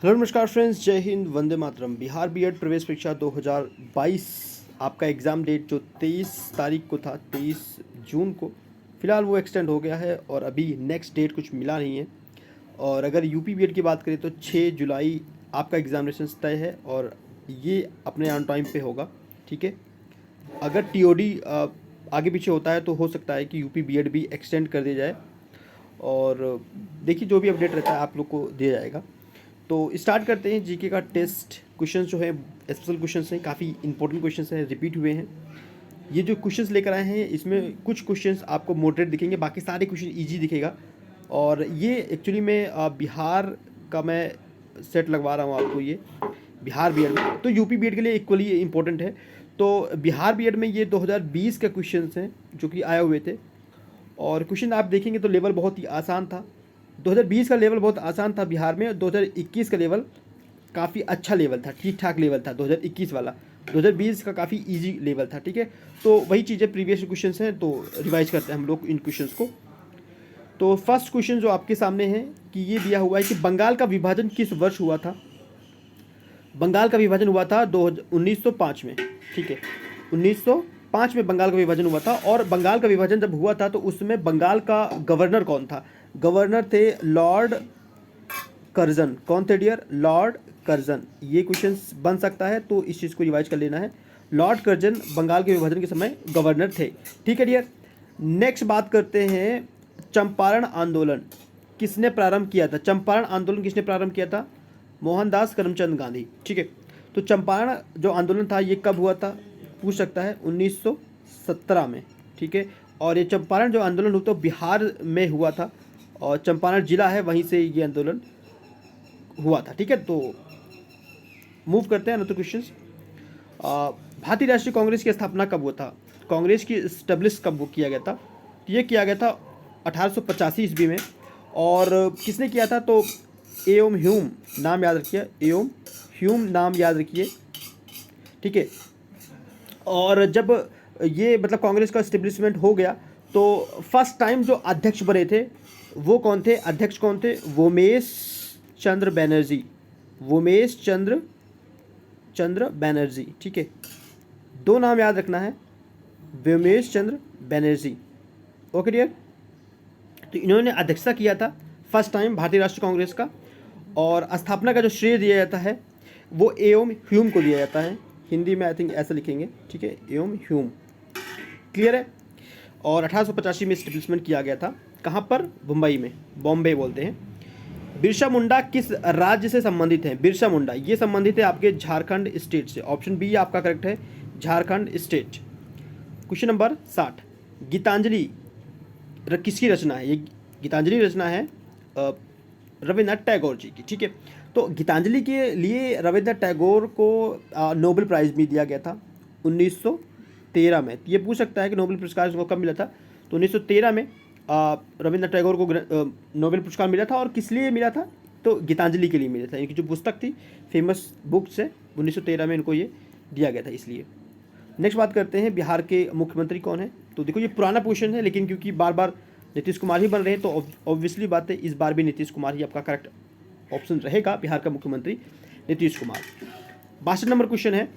Hello नमस्कार friends, जय Hind, Vande Mataram. Bihar BEd प्रवेश परीक्षा 2022 आपका एग्ज़ाम डेट जो 23 तारीख को था, 23 जून को, फ़िलहाल वो एक्सटेंड हो गया है और अभी नेक्स्ट डेट कुछ मिला नहीं है। और अगर यूपी बीएड की बात करें तो 6 जुलाई आपका एग्ज़ामिनेशन तय है और ये अपने ऑन टाइम पे होगा। ठीक है, अगर टीओडी आगे पीछे होता है तो हो सकता है कि यूपी बीएड भी एक्सटेंड कर दिया जाए। और देखिए, जो भी अपडेट रहता है आप लोग को दिया जाएगा। तो स्टार्ट करते हैं। जीके का टेस्ट क्वेश्चन जो है स्पेशल क्वेश्चंस हैं, काफ़ी इंपॉर्टेंट क्वेश्चंस हैं, रिपीट हुए हैं। ये जो क्वेश्चंस लेकर आए हैं इसमें कुछ क्वेश्चंस आपको मॉडरेट दिखेंगे, बाकी सारे क्वेश्चन इजी दिखेगा। और ये एक्चुअली में बिहार का मैं सेट लगवा रहा हूँ आपको, ये बिहार बीएड में, तो यूपी बीएड के लिए इक्वली इंपॉर्टेंट है। तो बिहार बीएड में ये 2020 का क्वेश्चंस हैं जो कि आए हुए थे। और क्वेश्चन आप देखेंगे तो लेवल बहुत ही आसान था। 2020 का लेवल बहुत आसान था बिहार में, और 2021 का लेवल काफ़ी अच्छा लेवल था, ठीक ठाक लेवल था 2021 वाला। 2020 का काफ़ी इजी लेवल था। ठीक है, तो वही चीज़ें प्रीवियस क्वेश्चंस हैं, तो रिवाइज करते हैं हम लोग इन क्वेश्चंस को। तो फर्स्ट क्वेश्चन जो आपके सामने है कि ये दिया हुआ है कि बंगाल का विभाजन किस वर्ष हुआ था। बंगाल का विभाजन हुआ था 1905 में। ठीक है, 1905 में बंगाल का विभाजन हुआ था। और बंगाल का विभाजन जब हुआ था तो उसमें बंगाल का गवर्नर कौन था? गवर्नर थे लॉर्ड कर्जन। कौन थे डियर? Lord Curzon. ये क्वेश्चन बन सकता है, तो इस चीज़ को रिवाइज कर लेना है। लॉर्ड कर्जन बंगाल के विभाजन के समय गवर्नर थे। ठीक है डियर। नेक्स्ट बात करते हैं, चंपारण आंदोलन किसने प्रारंभ किया था? चंपारण आंदोलन किसने प्रारंभ किया था? मोहनदास करमचंद गांधी। ठीक है, तो चंपारण जो आंदोलन था ये कब हुआ था? पूछ सकता है, 1917 में। ठीक है, और ये चंपारण जो आंदोलन हुआ तो बिहार में हुआ था, और चंपारण जिला है वहीं से ये आंदोलन हुआ था। ठीक है, तो मूव करते हैं अनदर क्वेश्चन। भारतीय राष्ट्रीय कांग्रेस की स्थापना कब हुआ था? कांग्रेस की स्टेब्लिश कब वो किया गया था? तो ये किया गया था 1885 ईस्वी में। और किसने किया था? तो एओम ह्यूम, नाम याद रखिए, एओम ह्यूम नाम याद रखिए। ठीक है, और जब ये मतलब कांग्रेस का स्टेब्लिशमेंट हो गया तो फर्स्ट टाइम जो अध्यक्ष बने थे वो कौन थे? अध्यक्ष कौन थे? वोमेश चंद्र बैनर्जी। वोमेश चंद्र बैनर्जी। ठीक है, दो नाम याद रखना है, व्योमेश चंद्र बैनर्जी। ओके डियर, तो इन्होंने अध्यक्षता किया था फर्स्ट टाइम भारतीय राष्ट्रीय कांग्रेस का। और स्थापना का जो श्रेय दिया जाता है वो एओम ह्यूम को दिया जाता है। हिंदी में आई थिंक ऐसा लिखेंगे। ठीक है, एओम ह्यूम। क्लियर है। और 1885 में स्टेब्लिशमेंट किया गया था। कहाँ पर? मुंबई में, बॉम्बे बोलते हैं। बिरसा मुंडा किस राज्य से संबंधित है? बिरसा मुंडा ये संबंधित है आपके झारखंड स्टेट से। ऑप्शन बी आपका करेक्ट है, Jharkhand state. Question number 60, Gitanjali किसकी रचना है? ये गीतांजलि रचना है रविन्द्रनाथ टैगोर जी की। ठीक है, तो गीतांजलि के लिए रविन्द्रनाथ टैगोर को नोबेल प्राइज़ भी दिया गया था 1913 में। ये पूछ सकता है कि नोबेल पुरस्कार इसको कब मिला था? तो 1913 में रविन्द्रनाथ टैगोर को नोबेल पुरस्कार मिला था। और किस लिए मिला था? तो गीतांजलि के लिए मिला था। इनकी जो पुस्तक थी, फेमस बुक्स है, 1913 में इनको ये दिया गया था इसलिए। नेक्स्ट बात करते हैं, बिहार के मुख्यमंत्री कौन है? तो देखो ये पुराना क्वेश्चन है, लेकिन क्योंकि बार बार नीतीश कुमार ही बन रहे हैं तो ऑब्वियसली बात है इस बार भी नीतीश कुमार ही आपका करेक्ट ऑप्शन रहेगा। बिहार का मुख्यमंत्री नीतीश कुमार। 62 नंबर क्वेश्चन है,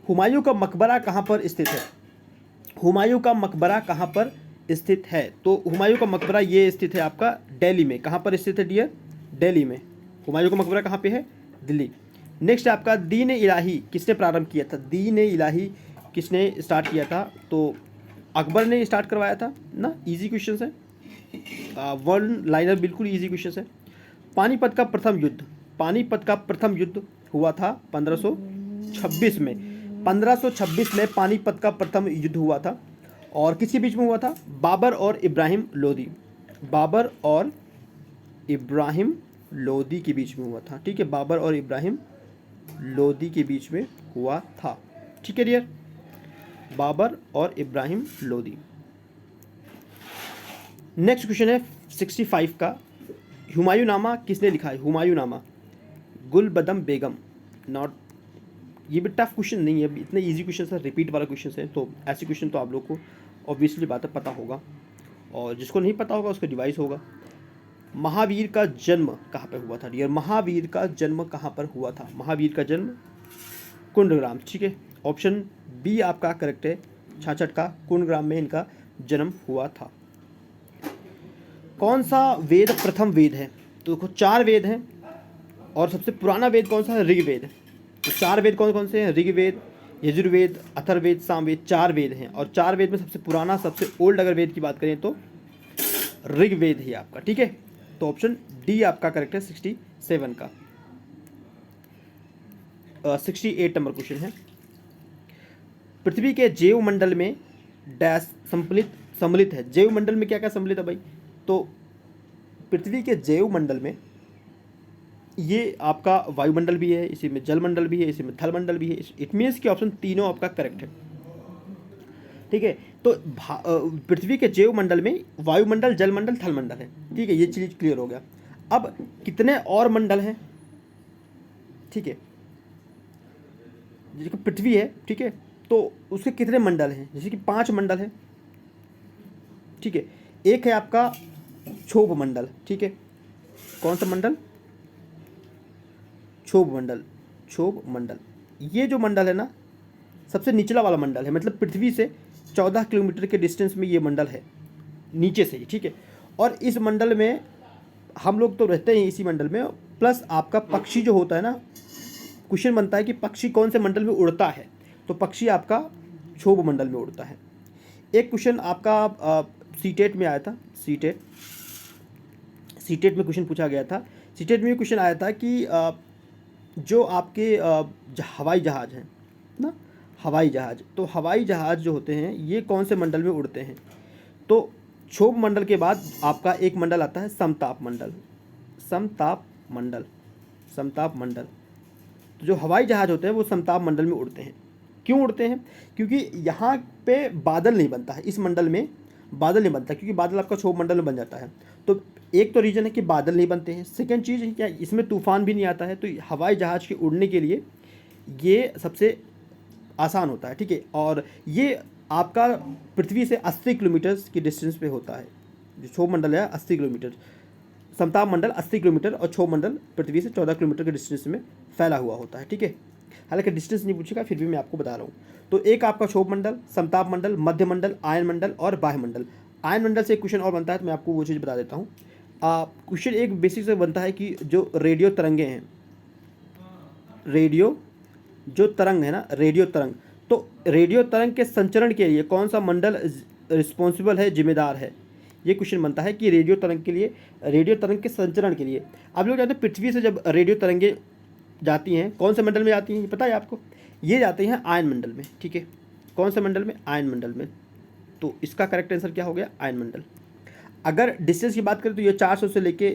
हुमायूं का मकबरा कहाँ पर स्थित है? हुमायूं का मकबरा कहाँ पर स्थित है? तो हुमायूं का मकबरा ये स्थित है आपका दिल्ली में। कहाँ पर स्थित है डियर? दिल्ली में। हुमायूं का मकबरा कहाँ पे है? दिल्ली। नेक्स्ट आपका दीन इलाही किसने प्रारंभ किया था? दीन इलाही किसने स्टार्ट किया था? तो अकबर ने स्टार्ट करवाया था ना। इजी क्वेश्चन है, वन लाइनर, बिल्कुल इजी क्वेश्चन है। पानीपत का प्रथम युद्ध, पानीपत का प्रथम युद्ध हुआ था 1526 में। 1526 में पानीपत का प्रथम युद्ध हुआ था। और किसके बीच में हुआ था? बाबर और इब्राहिम लोदी। बाबर और इब्राहिम लोदी के बीच में हुआ था। ठीक है, बाबर और इब्राहिम लोदी के बीच में हुआ था। ठीक है डियर, बाबर और इब्राहिम लोदी। नेक्स्ट क्वेश्चन है 65 का, हुमायूंनामा किसने लिखा है? हुमायूंनामा गुलबदम बेगम। नॉट, ये भी टफ क्वेश्चन नहीं है, इतने इजी क्वेश्चन है, रिपीट वाला क्वेश्चन है, तो ऐसे क्वेश्चन तो आप लोग को ऑब्वियसली बात है पता होगा, और जिसको नहीं पता होगा उसका डिवाइस होगा। महावीर का जन्म कहाँ पर हुआ था डियर? महावीर का जन्म कहाँ पर हुआ था? महावीर का जन्म कुंडग्राम, ठीक है। ऑप्शन बी आपका करेक्ट है। छाछठ का कुंडग्राम में इनका जन्म हुआ था। कौन सा वेद प्रथम वेद है? तो देखो 4 वेद हैं और सबसे पुराना वेद कौन सा है? ऋग्वेद। तो 4 वेद कौन कौन से हैं? ऋग्वेद, यजुर्वेद, अथर्ववेद, सामवेद, 4 वेद हैं। और 4 वेद में सबसे पुराना, सबसे ओल्ड अगर वेद की बात करें तो ऋग्वेद ही आपका, ठीक है। तो ऑप्शन डी आपका करेक्ट है 67 का। 68 नंबर क्वेश्चन है। पृथ्वी के जैव मंडल में डैश सम्मिलित है। जैव मंडल में क्या क्या सम्मिलित है भाई? तो पृथ्वी के जैव मंडल में ये आपका वायुमंडल भी है, इसी में जलमंडल भी है, इसी में थलमंडल भी है। इट मीन्स कि ऑप्शन तीनों आपका करेक्ट है, ठीक है। तो पृथ्वी के जैव मंडल में वायुमंडल, जलमंडल, थलमंडल है, ठीक है। ये चीज क्लियर हो गया। अब कितने और मंडल हैं, ठीक है। जैसे पृथ्वी है, ठीक है, तो उसके कितने मंडल हैं? जैसे कि 5 मंडल हैं, ठीक है। एक है आपका क्षोभ मंडल, ठीक है। कौन सा मंडल? क्षोभ मंडल। क्षोभ मंडल ये जो मंडल है ना, सबसे निचला वाला मंडल है, मतलब पृथ्वी से 14 किलोमीटर के डिस्टेंस में ये मंडल है, नीचे से ही, ठीक है। और इस मंडल में हम लोग तो रहते हैं इसी मंडल में, प्लस आपका पक्षी जो होता है ना, क्वेश्चन बनता है कि पक्षी कौन से मंडल में उड़ता है? तो पक्षी आपका क्षोभ मंडल में उड़ता है। एक क्वेश्चन आपका सीटेट में आया था, सीटेट में क्वेश्चन पूछा गया था। सीटेट में क्वेश्चन आया था कि जो आपके हवाई जहाज़ हैं ना, हवाई जहाज़, तो हवाई जहाज़ जो होते हैं ये कौन से मंडल में उड़ते हैं? तो क्षोभ मंडल के बाद आपका एक मंडल आता है समताप मंडल। समताप मंडल, समताप मंडल। तो जो हवाई जहाज़ होते हैं वो समताप मंडल में उड़ते हैं। क्यों उड़ते हैं? क्योंकि यहाँ पे बादल नहीं बनता है, इस मंडल में बादल नहीं बनता, क्योंकि बादल आपका क्षोभ मंडल में बन जाता है। तो एक तो रीज़न है कि बादल नहीं बनते हैं। सेकंड चीज़ है क्या, इसमें तूफान भी नहीं आता है। तो हवाई जहाज़ के उड़ने के लिए ये सबसे आसान होता है, ठीक है। और ये आपका पृथ्वी से 80 किलोमीटर की डिस्टेंस पे होता है। जो क्षोभ मंडल है 80 किलोमीटर, समताप मंडल 80 किलोमीटर और क्षोभ मंडल पृथ्वी से 14 किलोमीटर के डिस्टेंस में फैला हुआ होता है, ठीक है। हालांकि डिस्टेंस नहीं पूछेगा, फिर भी मैं आपको बता रहा हूँ। तो एक आपका क्षोभ मंडल, समताप मंडल, मध्य मंडल, आयन मंडल और बाह्य मंडल। आयन मंडल से एक क्वेश्चन और बनता है, तो मैं आपको वो चीज़ बता देता हूँ। क्वेश्चन एक बेसिक से बनता है कि जो रेडियो तरंगे हैं, रेडियो जो तरंग है ना, रेडियो तरंग, तो रेडियो तरंग के संचरण के लिए कौन सा मंडल रिस्पॉन्सिबल है, जिम्मेदार है? ये क्वेश्चन बनता है कि रेडियो तरंग के लिए, रेडियो तरंग के संचरण के लिए। आप लोग जानते हैं पृथ्वी से जब रेडियो तरंगे जाती हैं कौन से मंडल में जाती हैं, ये पता है आपको? ये जाती हैं आयन मंडल में, ठीक है। कौन से मंडल में? आयन मंडल में। तो इसका करेक्ट आंसर क्या हो गया? आयन मंडल। अगर डिस्टेंस की बात करें तो ये 400 से लेके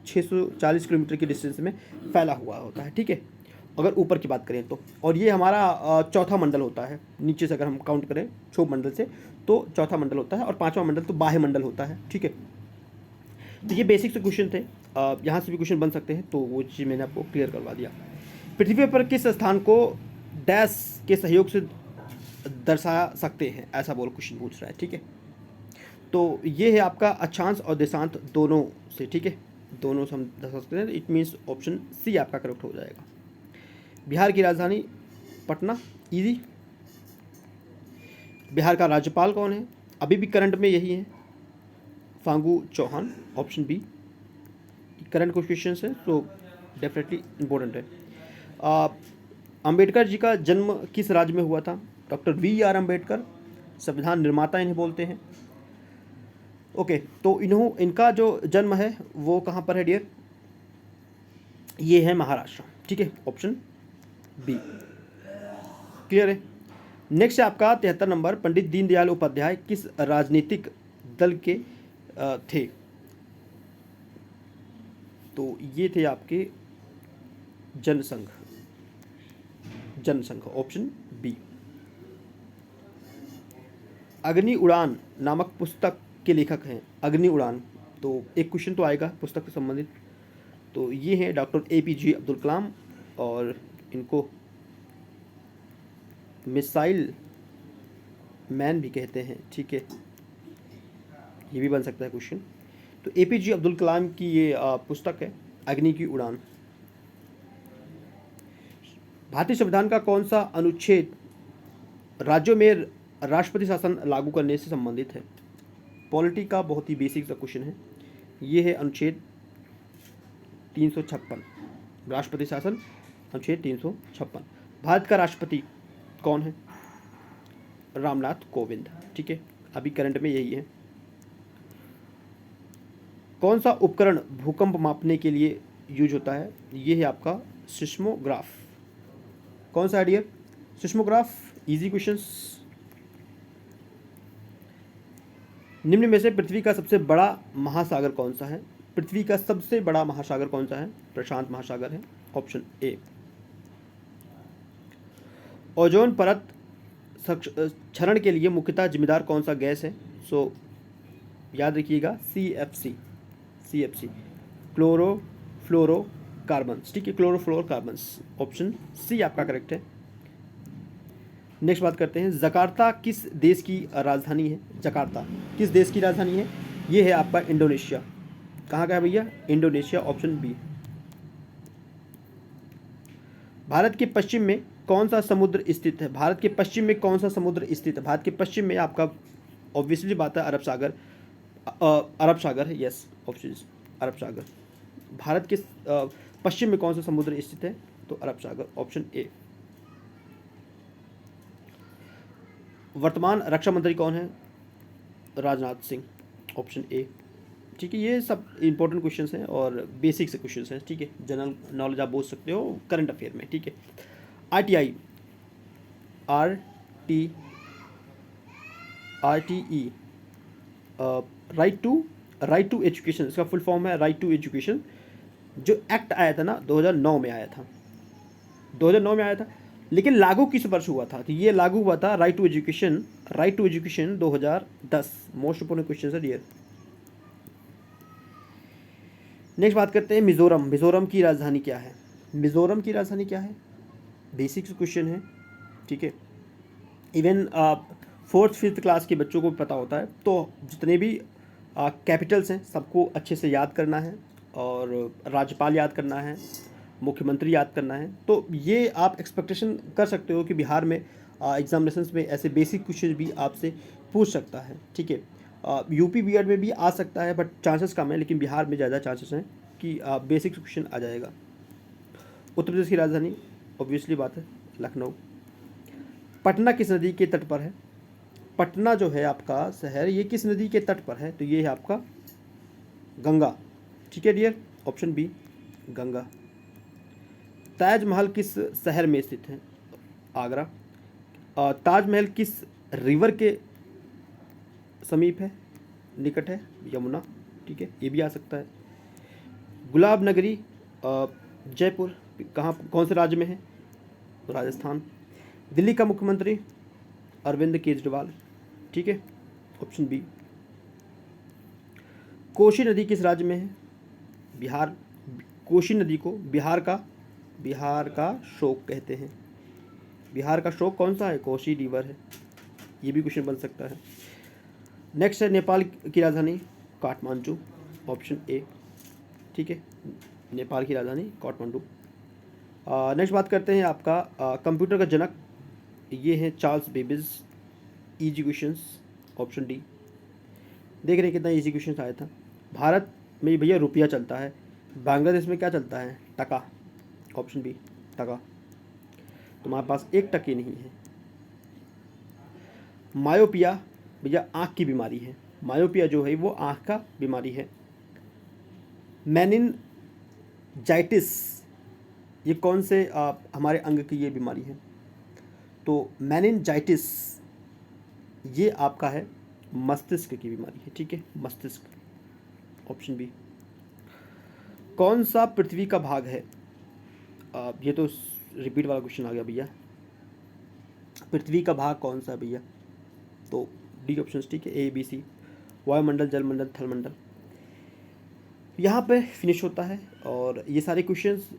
640 किलोमीटर की डिस्टेंस में फैला हुआ होता है, ठीक है, अगर ऊपर की बात करें तो। और ये हमारा चौथा मंडल होता है, नीचे से अगर हम काउंट करें क्षोभ मंडल से तो चौथा मंडल होता है, और 5वां मंडल तो बाह्य मंडल होता है, ठीक है। तो ये बेसिक से क्वेश्चन थे, यहाँ से भी क्वेश्चन बन सकते हैं, तो वो चीज़ मैंने आपको क्लियर करवा दिया। पृथ्वी पर किस स्थान को डैश के सहयोग से दर्शा सकते हैं, ऐसा बोल क्वेश्चन पूछ रहा है, ठीक है। तो ये है आपका अक्षांश और देशांत दोनों से, ठीक है, दोनों से हम दर्शा सकते हैं। इट मीन्स ऑप्शन सी आपका करेक्ट हो जाएगा। बिहार की राजधानी पटना, इजी। बिहार का राज्यपाल कौन है? अभी भी करंट में यही है, Phagu Chauhan, option B. Current कुछ क्वेश्चन है तो डेफिनेटली इम्पोर्टेंट है। अंबेडकर जी का जन्म किस राज्य में हुआ था? Doctor VR. अंबेडकर, संविधान निर्माता इन्हें बोलते हैं। ओके, तो इनका जो जन्म है वो कहाँ पर है डियर? ये है महाराष्ट्र, ठीक है, ऑप्शन बी। क्लियर है। नेक्स्ट है आपका 73 नंबर। पंडित दीनदयाल उपाध्याय किस राजनीतिक दल के थे? तो ये थे आपके जनसंघ, जनसंघ, ऑप्शन बी। अग्नि उड़ान नामक पुस्तक के लेखक हैं, अग्नि उड़ान, तो एक क्वेश्चन तो आएगा पुस्तक से संबंधित। तो ये हैं डॉक्टर APJ अब्दुल कलाम, और इनको मिसाइल मैन भी कहते हैं, ठीक है, ये भी बन सकता है क्वेश्चन। तो एपीजे अब्दुल कलाम की ये पुस्तक है अग्नि की उड़ान। भारतीय संविधान का कौन सा अनुच्छेद राज्यों में राष्ट्रपति शासन लागू करने से संबंधित है? पॉलिटी का बहुत ही बेसिक सा क्वेश्चन है। ये है अनुच्छेद 356, राष्ट्रपति शासन अनुच्छेद 356। भारत का राष्ट्रपति कौन है? रामनाथ कोविंद। ठीक है, अभी करंट में यही है। कौन सा उपकरण भूकंप मापने के लिए यूज होता है? ये है आपका सिस्मोग्राफ। कौन सा है डियर? सिस्मोग्राफ। Easy questions. निम्न में से पृथ्वी का सबसे बड़ा महासागर कौन सा है? पृथ्वी का सबसे बड़ा महासागर कौन सा है? प्रशांत महासागर है, ऑप्शन ए। ओजोन परत क्षरण के लिए मुख्यतः जिम्मेदार कौन सा गैस है? सो याद रखिएगा CFC, क्लोरोफ्लोरोकार्बन्स। ठीक है, क्लोरोफ्लोरोकार्बन्स, ऑप्शन सी आपका करेक्ट है। नेक्स्ट बात करते हैं, जकार्ता किस देश की राजधानी है? जकार्ता किस देश की राजधानी है? ये है आपका इंडोनेशिया। कहाँ का है भैया? Indonesia, option B. भारत के पश्चिम में कौन सा समुद्र स्थित है? भारत के पश्चिम में कौन सा समुद्र स्थित है? भारत के पश्चिम में आपका ऑब्वियसली बात है अरब सागर। अरब सागर है, यस, ऑप्शन अरब सागर। भारत के पश्चिम में कौन सा समुद्र स्थित है? तो अरब सागर, ऑप्शन ए। वर्तमान रक्षा मंत्री कौन है? Rajnath Singh, option A. ठीक है, ये सब इंपॉर्टेंट क्वेश्चंस हैं और बेसिक से क्वेश्चंस हैं। ठीक है, जनरल नॉलेज आप बोल सकते हो करंट अफेयर में। ठीक है, RTI, RTE, right to education, इसका फुल फॉर्म है राइट टू एजुकेशन। जो एक्ट आया था ना 2009 में आया था, 2009 में आया था, लेकिन लागू किस वर्ष हुआ था? तो ये लागू हुआ था right to education 2010। Most important question है डियर। नेक्स्ट बात करते हैं मिजोरम। मिजोरम की राजधानी क्या है? मिजोरम की राजधानी क्या है? बेसिक क्वेश्चन है। ठीक है, इवन 4th 5th क्लास के बच्चों को पता होता है। तो जितने भी कैपिटल्स हैं सबको अच्छे से याद करना है और राज्यपाल याद करना है, मुख्यमंत्री याद करना है। तो ये आप एक्सपेक्टेशन कर सकते हो कि बिहार में एग्जामिनेशंस में ऐसे बेसिक क्वेश्चन भी आपसे पूछ सकता है। ठीक है, यूपी बीएड में भी आ सकता है बट चांसेस कम है, लेकिन बिहार में ज़्यादा चांसेस हैं कि बेसिक क्वेश्चन आ जाएगा। उत्तर प्रदेश की राजधानी ऑब्वियसली बात है लखनऊ। पटना किस नदी के तट पर है? पटना जो है आपका शहर, ये किस नदी के तट पर है? तो ये है आपका गंगा। ठीक है dear, option B Ganga. Taj Mahal किस शहर में स्थित है? आगरा। ताजमहल किस रिवर के समीप है, निकट है? यमुना। ठीक है, ये भी आ सकता है। गुलाब नगरी जयपुर कहाँ, कौन से राज्य में है? राजस्थान। दिल्ली का मुख्यमंत्री अरविंद केजरीवाल। ठीक है, ऑप्शन बी। कोसी नदी किस राज्य में है? बिहार। कोसी नदी को बिहार का शोक कहते हैं। बिहार का शोक कौन सा है? कोसी रिवर है। ये भी क्वेश्चन बन सकता है। नेक्स्ट है नेपाल की राजधानी काठमांडू, ऑप्शन ए। ठीक है, नेपाल की राजधानी काठमांडू। नेक्स्ट बात करते हैं आपका कंप्यूटर का जनक। ये है Charles Babbage. Easy questions, option D. देख रहे हैं कितना इजी क्वेश्चन आया था। भारत में भैया रुपया चलता है, बांग्लादेश में क्या चलता है? टका, ऑप्शन बी टका। तुम्हारे पास एक टके नहीं है। मायोपिया भैया आँख की बीमारी है। मायोपिया जो है वो आँख का बीमारी है। मेनिनजाइटिस ये कौन से हमारे अंग की ये बीमारी है? तो मेनिनजाइटिस ये आपका है मस्तिष्क की बीमारी है। ठीक है, मस्तिष्क, ऑप्शन बी। कौन सा पृथ्वी का भाग है? ये तो रिपीट वाला क्वेश्चन आ गया भैया। पृथ्वी का भाग कौन सा है भैया? तो डी ऑप्शन। ठीक है, ए बी सी। वायुमंडल, जलमंडल, थलमंडल। यहाँ पे फिनिश होता है। और ये सारे क्वेश्चंस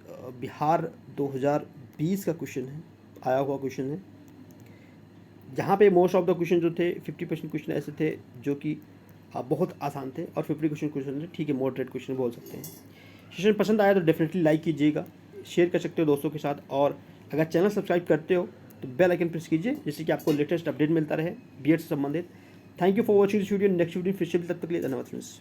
बिहार 2020 का क्वेश्चन है, आया हुआ क्वेश्चन है। जहाँ पे मोस्ट ऑफ द क्वेश्चन जो थे 50% क्वेश्चन ऐसे थे जो कि बहुत आसान थे और 50 क्वेश्चन थे, ठीक है, मॉडरेट क्वेश्चन बोल सकते हैं। सेशन पसंद आया तो डेफिनेटली लाइक कीजिएगा, शेयर कर सकते हो दोस्तों के साथ, और अगर चैनल सब्सक्राइब करते हो तो बेल आइकन प्रेस कीजिए, जिससे कि आपको लेटेस्ट अपडेट मिलता रहे बीएड से संबंधित। Thank you for watching this video. Next video फिर से, तब तक के लिए धन्यवाद फ्रेंड्स।